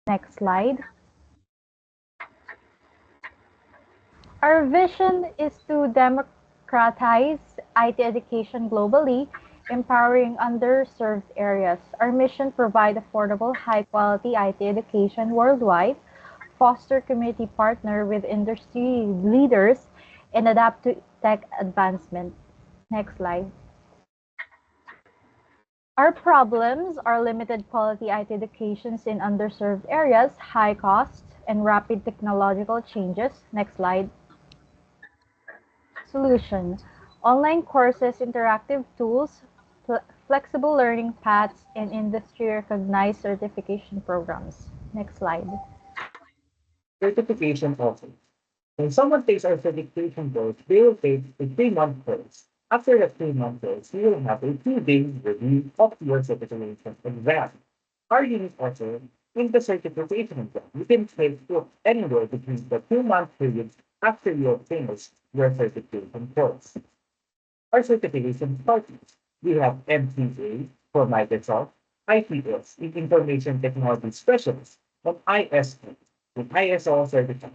Next slide. Our vision is to democratize IT education globally, empowering underserved areas. Our mission provide affordable, high-quality IT education worldwide, foster community partner with industry leaders, and adapt to tech advancement. Next slide. Our problems are limited quality IT educations in underserved areas, high costs, and rapid technological changes. Next slide. Solution: online courses, interactive tools, flexible learning paths, and industry-recognized certification programs. Next slide. Certification also. When someone takes our certification course, they will take a 3-month course. After the 3-month course, you will have a 2-day review of your certification exam. Our unit also in the certification exam, you can take it anywhere between the 2-month period after you have finished your certification course. Our certification partners, we have MTA for Microsoft, IPS, in Information Technology Specialist, and ISO, with ISO certified.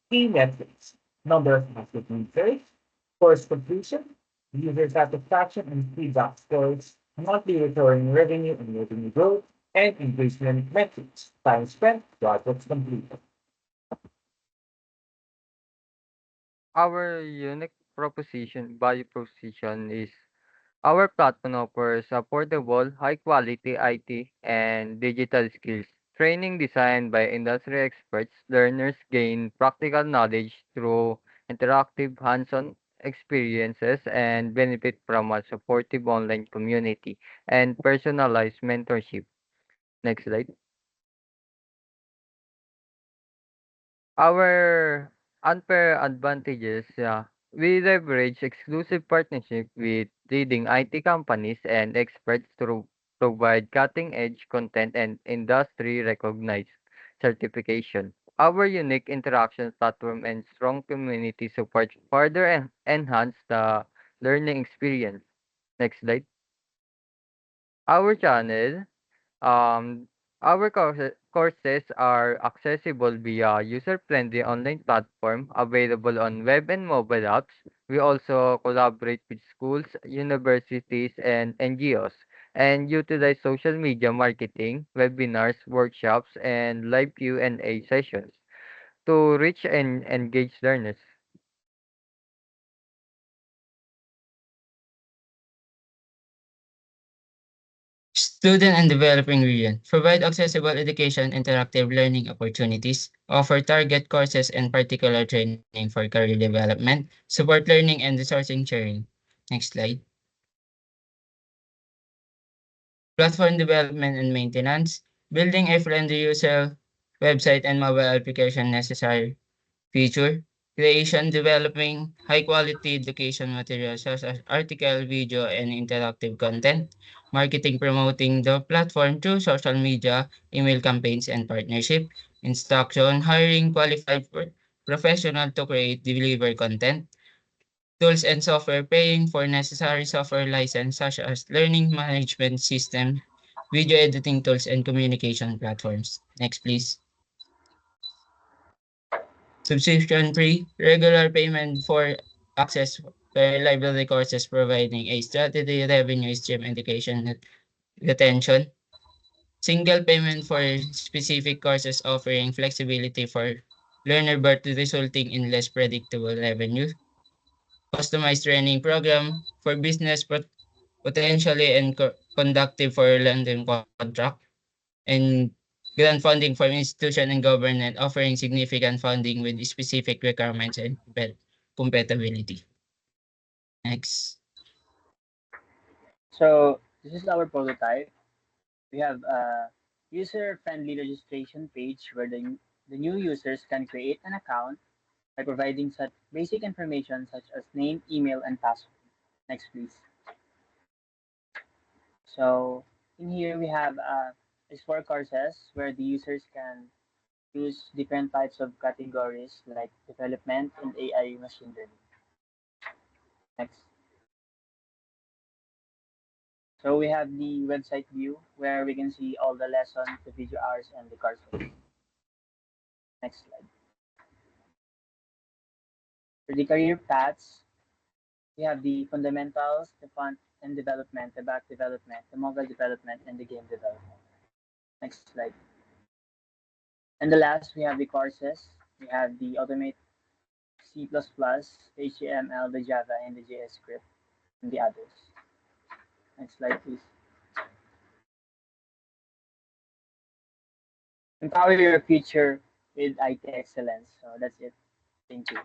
Key metrics: number of active users, course completion, user satisfaction and feedback scores, monthly recurring revenue and revenue growth, and engagement metrics, time spent, projects completed. Our unique value proposition is our platform offers affordable, high-quality IT and digital skills. Training designed by industry experts, learners gain practical knowledge through interactive hands-on experiences and benefit from a supportive online community and personalized mentorship. Next slide. Our unfair advantages, we leverage exclusive partnership with leading IT companies and experts to provide cutting-edge content and industry-recognized certification. Our unique interaction platform and strong community support further enhance the learning experience. Next slide. Our channel. Um, our courses are accessible via user-friendly online platform available on web and mobile apps. We also collaborate with schools, universities, and NGOs and utilize social media marketing, webinars, workshops, and live Q&A sessions to reach and engage learners. Student and developing region provide accessible education, interactive learning opportunities, offer target courses and particular training for career development, support learning and resourcing sharing. Next slide. Platform development and maintenance, building a friendly user website and mobile application necessary feature, creation, developing high-quality education materials such as article, video, and interactive content, marketing, promoting the platform through social media, email campaigns, and partnership, instruction, hiring qualified professional to create, deliver content, tools and software, paying for necessary software license such as learning management system, video editing tools, and communication platforms. Next, please. Subscription free, regular payment for access per library courses providing a strategy revenue stream education retention. Single payment for specific courses offering flexibility for learner but resulting in less predictable revenue. Customized training program for business potentially and conductive for London contract. And grant funding for institution and government offering significant funding with specific requirements and compatibility. Next. So this is our prototype. We have a user-friendly registration page where the new users can create an account by providing such basic information such as name, email, and password. Next, please. So in here we have explore courses where the users can choose different types of categories like development and AI machine learning. Next. So we have the website view where we can see all the lessons, the video hours, and the courses. Next slide. For the career paths, we have the fundamentals, the front end development, the back development, the mobile development, and the game development. Next slide. And the last, we have the courses. We have the Automate C++, the HTML, the Java, and the JS script, and the others. Next slide, please. Empower your future with IT excellence. So that's it. Thank you.